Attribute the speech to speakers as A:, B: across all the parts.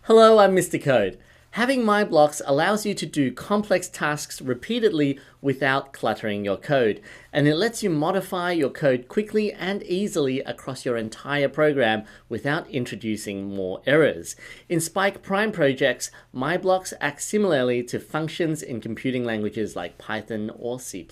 A: Hello, I'm Mr. Code. Having MyBlocks allows you to do complex tasks repeatedly without cluttering your code, and it lets you modify your code quickly and easily across your entire program without introducing more errors. In Spike Prime projects, MyBlocks act similarly to functions in computing languages like Python or C++.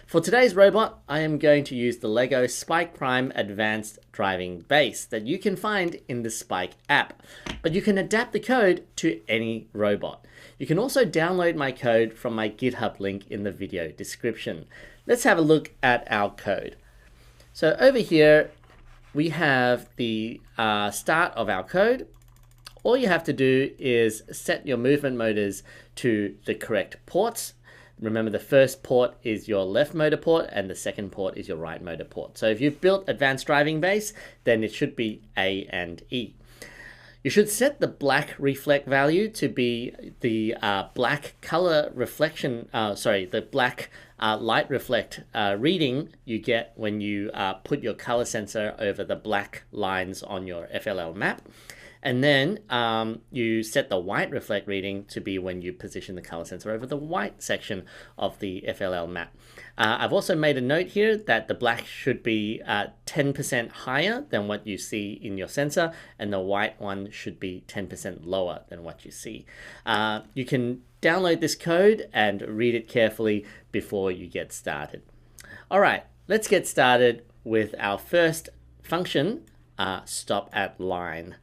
A: For today's robot, I am going to use the LEGO Spike Prime Advanced Driving Base that you can find in the Spike app, but you can adapt the code to any robot. You can also download my code from my GitHub link in the video description. Let's have a look at our code. So over here, we have the start of our code. All you have to do is set your movement motors to the correct ports. Remember, the first port is your left motor port and the second port is your right motor port. So if you've built Advanced Driving Base, then it should be A and E. You should set the black reflect value to be the black color reflection, the black light reflect reading you get when you put your color sensor over the black lines on your FLL map. And then you set the white reflect reading to be when you position the color sensor over the white section of the FLL map. I've also made a note here that the black should be 10% higher than what you see in your sensor, and the white one should be 10% lower than what you see. You can download this code and read it carefully before you get started. All right, let's get started with our first function, stop at line.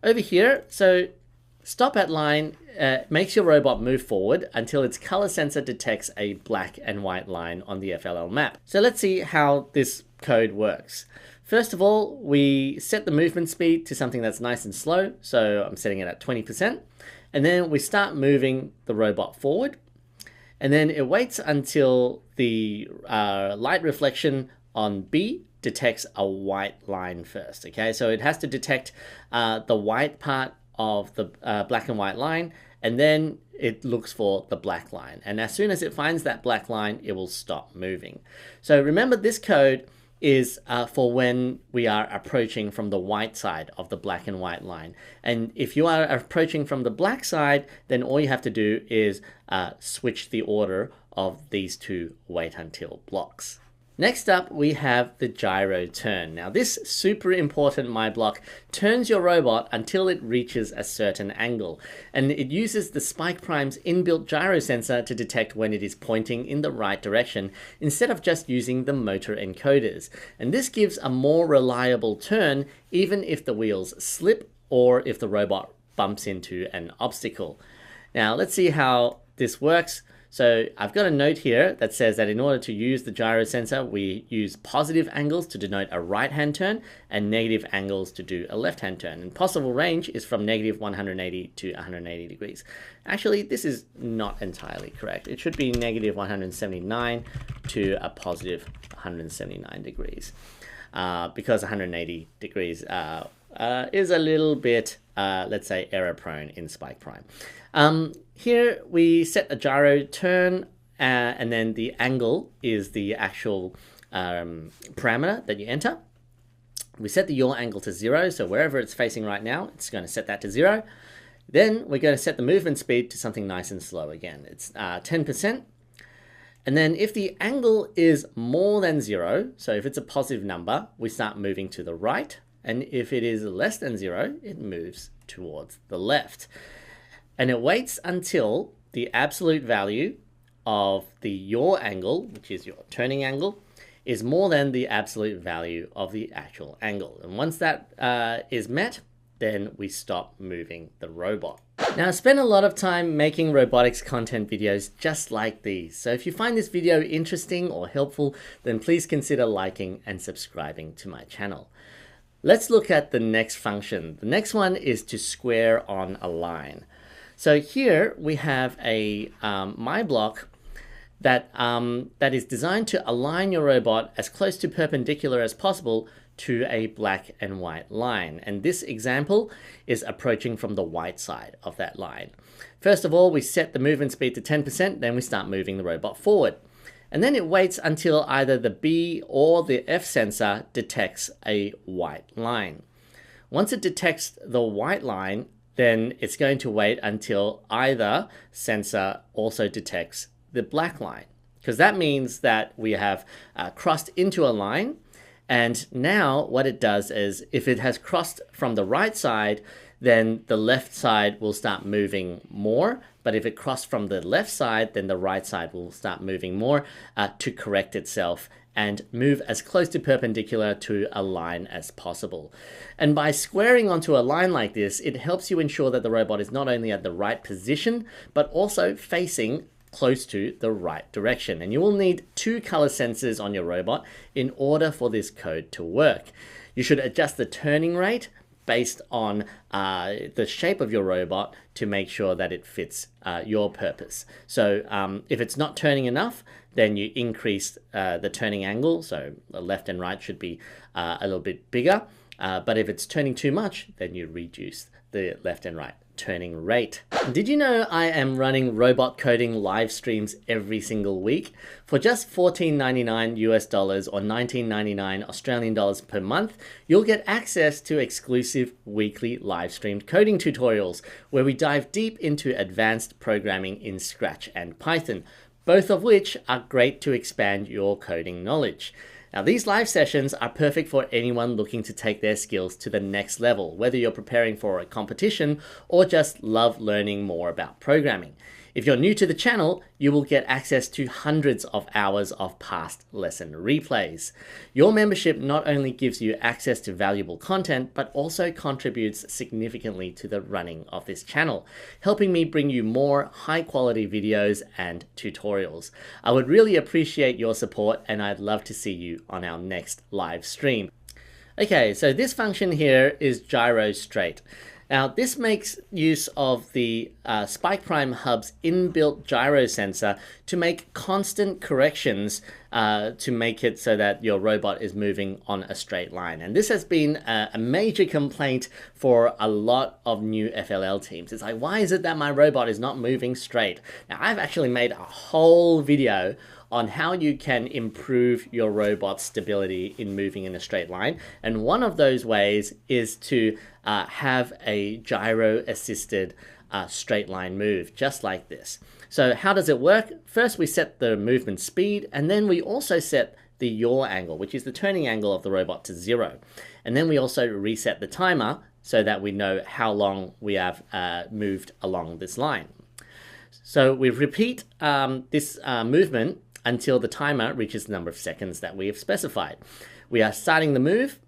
A: Over here, so stop at line makes your robot move forward until its color sensor detects a black and white line on the FLL map. So let's see how this code works. First of all, we set the movement speed to something that's nice and slow. So I'm setting it at 20%. And then we start moving the robot forward. And then it waits until the light reflection on B detects a white line first. Okay, so it has to detect the white part of the black and white line, and then it looks for the black line. And as soon as it finds that black line, it will stop moving. So remember, this code is for when we are approaching from the white side of the black and white line. And if you are approaching from the black side, then all you have to do is switch the order of these two wait until blocks. Next up, we have the Gyro Turn. Now this super important MyBlock turns your robot until it reaches a certain angle, and it uses the Spike Prime's inbuilt gyro sensor to detect when it is pointing in the right direction instead of just using the motor encoders. And this gives a more reliable turn even if the wheels slip or if the robot bumps into an obstacle. Now let's see how this works. So I've got a note here that says that in order to use the gyro sensor, we use positive angles to denote a right-hand turn and negative angles to do a left-hand turn. And possible range is from negative 180 to 180 degrees. Actually, this is not entirely correct. It should be negative 179 to a positive 179 degrees because 180 degrees is a little bit, let's say, error-prone in Spike Prime. Here we set a gyro turn, and then the angle is the actual parameter that you enter. We set the yaw angle to 0, so wherever it's facing right now, it's going to set that to 0. Then we're going to set the movement speed to something nice and slow again. It's 10%. And then if the angle is more than 0, so if it's a positive number, we start moving to the right. And if it is less than 0, it moves towards the left. And it waits until the absolute value of the yaw angle, which is your turning angle, is more than the absolute value of the actual angle. And once that is met, then we stop moving the robot. Now, I spend a lot of time making robotics content videos just like these. So if you find this video interesting or helpful, then please consider liking and subscribing to my channel. Let's look at the next function. The next one is to square on a line. So here we have a MyBlock that is designed to align your robot as close to perpendicular as possible to a black and white line. And this example is approaching from the white side of that line. First of all, we set the movement speed to 10%, then we start moving the robot forward. And then it waits until either the B or the F sensor detects a white line. Once it detects the white line, then it's going to wait until either sensor also detects the black line, because that means that we have crossed into a line. And now what it does is, if it has crossed from the right side, then the left side will start moving more. But if it crossed from the left side, then the right side will start moving more to correct itself and move as close to perpendicular to a line as possible. And by squaring onto a line like this, it helps you ensure that the robot is not only at the right position, but also facing close to the right direction. And you will need 2 color sensors on your robot in order for this code to work. You should adjust the turning rate based on the shape of your robot to make sure that it fits your purpose. So if it's not turning enough, then you increase the turning angle. So the left and right should be a little bit bigger. But if it's turning too much, then you reduce the left and right turning rate. Did you know I am running robot coding live streams every single week? For just $14.99 US dollars or $19.99 Australian dollars per month, you'll get access to exclusive weekly live streamed coding tutorials where we dive deep into advanced programming in Scratch and Python, both of which are great to expand your coding knowledge. Now, these live sessions are perfect for anyone looking to take their skills to the next level, whether you're preparing for a competition or just love learning more about programming. If you're new to the channel, you will get access to hundreds of hours of past lesson replays. Your membership not only gives you access to valuable content, but also contributes significantly to the running of this channel, helping me bring you more high-quality videos and tutorials. I would really appreciate your support, and I'd love to see you on our next live stream. Okay, so this function here is Gyro Straight. Now, this makes use of the Spike Prime Hub's inbuilt gyro sensor to make constant corrections to make it so that your robot is moving on a straight line. And this has been a major complaint for a lot of new FLL teams. It's like, why is it that my robot is not moving straight? Now, I've actually made a whole video on how you can improve your robot's stability in moving in a straight line. And one of those ways is to have a gyro-assisted straight line move, just like this. So how does it work? First, we set the movement speed, and then we also set the yaw angle, which is the turning angle of the robot, to 0. And then we also reset the timer so that we know how long we have moved along this line. So we repeat this movement until the timer reaches the number of seconds that we have specified. We are starting the move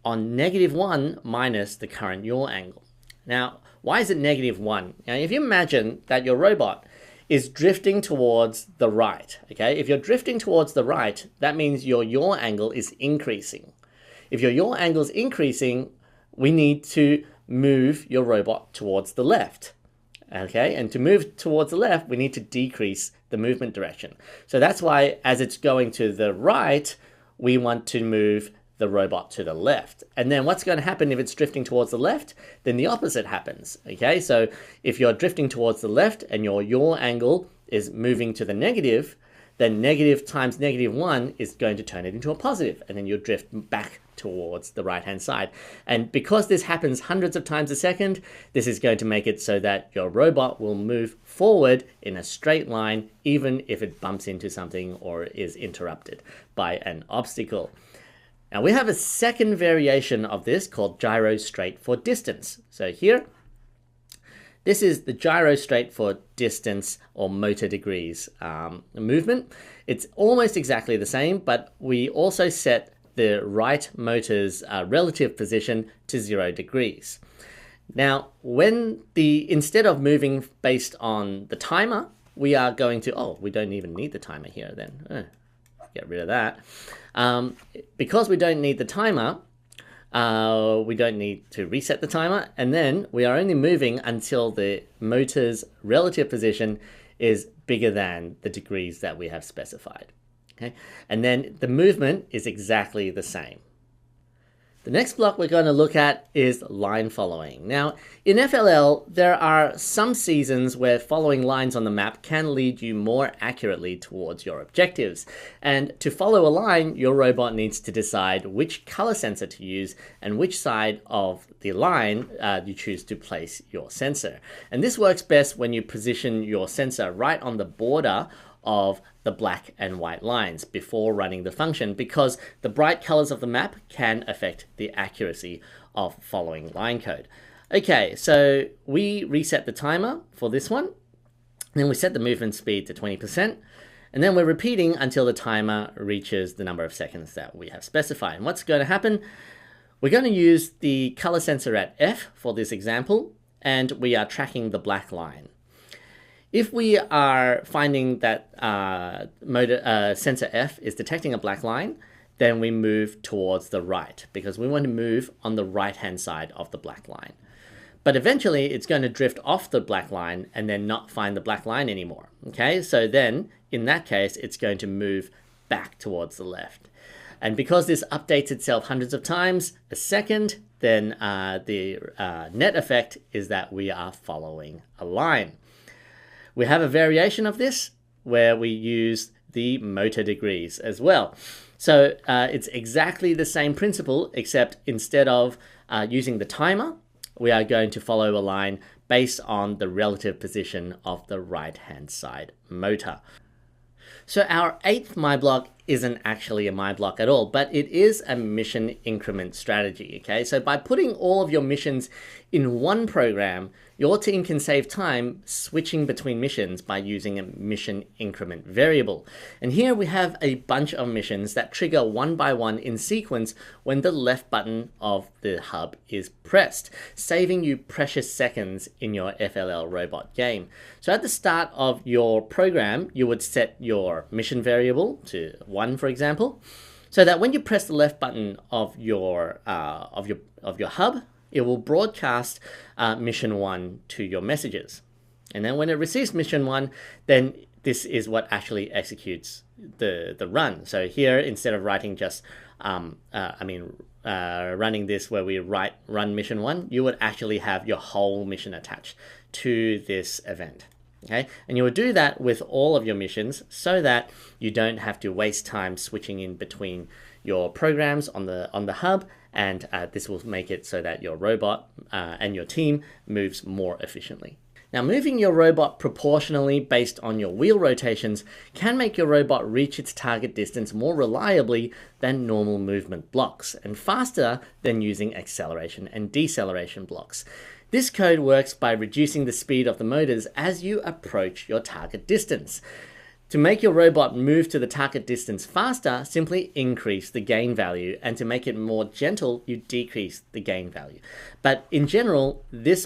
A: on -1 minus the current yaw angle. Now, why is it -1? Now, if you imagine that your robot is drifting towards the right, okay? If you're drifting towards the right, that means your yaw angle is increasing. If your yaw angle is increasing, we need to move your robot towards the left. Okay, and to move towards the left, we need to decrease the movement direction. So that's why, as it's going to the right, we want to move the robot to the left. And then what's going to happen if it's drifting towards the left? Then the opposite happens. Okay, so if you're drifting towards the left and your yaw angle is moving to the negative, then negative times -1 is going to turn it into a positive, and then you'll drift back towards the right-hand side. And because this happens hundreds of times a second, this is going to make it so that your robot will move forward in a straight line, even if it bumps into something or is interrupted by an obstacle. Now, we have a second variation of this called Gyro Straight for distance. So here, this is the Gyro Straight for distance or motor degrees movement. It's almost exactly the same, but we also set the right motor's relative position to 0 degrees. Now, instead of moving based on the timer, we are going to, we don't even need the timer here then. Get rid of that. Because we don't need the timer, we don't need to reset the timer, and then we are only moving until the motor's relative position is bigger than the degrees that we have specified. Okay? And then the movement is exactly the same. The next block we're going to look at is line following. Now, in FLL, there are some seasons where following lines on the map can lead you more accurately towards your objectives. And to follow a line, your robot needs to decide which color sensor to use and which side of the line you choose to place your sensor. And this works best when you position your sensor right on the border of the black and white lines before running the function, because the bright colors of the map can affect the accuracy of following line code. Okay, so we reset the timer for this one, then we set the movement speed to 20%, and then we're repeating until the timer reaches the number of seconds that we have specified. And what's going to happen? We're going to use the color sensor at F for this example, and we are tracking the black line. If we are finding that sensor F is detecting a black line, then we move towards the right because we want to move on the right-hand side of the black line. But eventually it's going to drift off the black line and then not find the black line anymore. Okay, so then in that case, it's going to move back towards the left. And because this updates itself hundreds of times a second, then the net effect is that we are following a line. We have a variation of this where we use the motor degrees as well. So it's exactly the same principle, except instead of using the timer, we are going to follow a line based on the relative position of the right-hand side motor. So our 8th MyBlock isn't actually a MyBlock at all, but it is a mission increment strategy, okay? So by putting all of your missions in one program, your team can save time switching between missions by using a mission increment variable. And here we have a bunch of missions that trigger one by one in sequence when the left button of the hub is pressed, saving you precious seconds in your FLL robot game. So at the start of your program, you would set your mission variable to 1, for example, so that when you press the left button of your hub, it will broadcast mission 1 to your messages. And then when it receives mission 1, then this is what actually executes the run. So here, instead of writing just, running this where we run mission 1, you would actually have your whole mission attached to this event. Okay, and you would do that with all of your missions so that you don't have to waste time switching in between your programs on the hub, and this will make it so that your robot and your team moves more efficiently. Now, moving your robot proportionally based on your wheel rotations can make your robot reach its target distance more reliably than normal movement blocks, and faster than using acceleration and deceleration blocks. This code works by reducing the speed of the motors as you approach your target distance. To make your robot move to the target distance faster, simply increase the gain value, and to make it more gentle, you decrease the gain value. But in general, this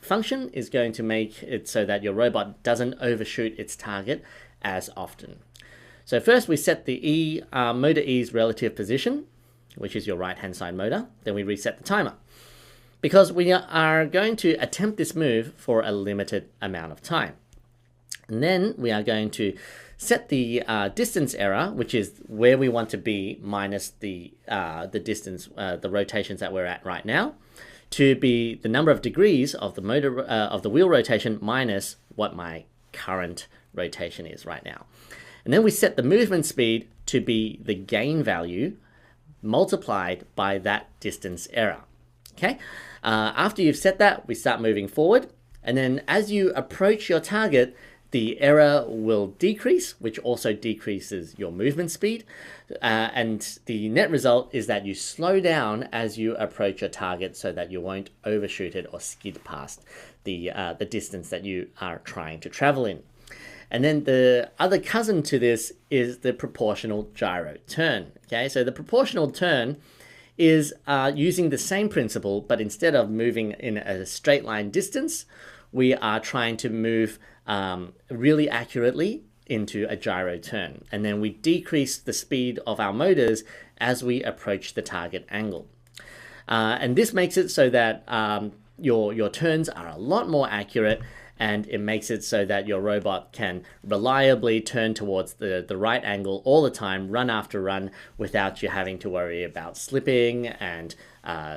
A: function is going to make it so that your robot doesn't overshoot its target as often. So first we set the motor E's relative position, which is your right-hand side motor. Then we reset the timer, because we are going to attempt this move for a limited amount of time. And then we are going to set the distance error, which is where we want to be minus the distance, the rotations that we're at right now, to be the number of degrees of the motor of the wheel rotation minus what my current rotation is right now. And then we set the movement speed to be the gain value multiplied by that distance error. Okay. After you've set that, we start moving forward, and then as you approach your target, the error will decrease, which also decreases your movement speed. And the net result is that you slow down as you approach your target so that you won't overshoot it or skid past the distance that you are trying to travel in. And then the other cousin to this is the proportional gyro turn. Okay, so the proportional turn is using the same principle, but instead of moving in a straight line distance, we are trying to move really accurately into a gyro turn. And then we decrease the speed of our motors as we approach the target angle. And this makes it so that your turns are a lot more accurate, and it makes it so that your robot can reliably turn towards the right angle all the time, run after run, without you having to worry about slipping and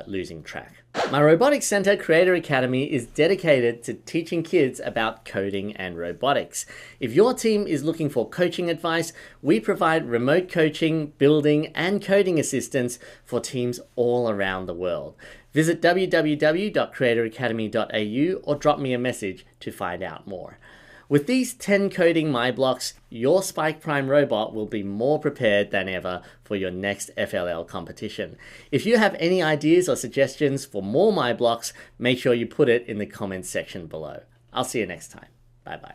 A: losing track. My Robotics Center Creator Academy is dedicated to teaching kids about coding and robotics. If your team is looking for coaching advice, we provide remote coaching, building, and coding assistance for teams all around the world. Visit www.creatoracademy.au or drop me a message to find out more. With these 10 coding MyBlocks, your Spike Prime robot will be more prepared than ever for your next FLL competition. If you have any ideas or suggestions for more MyBlocks, make sure you put it in the comments section below. I'll see you next time. Bye bye.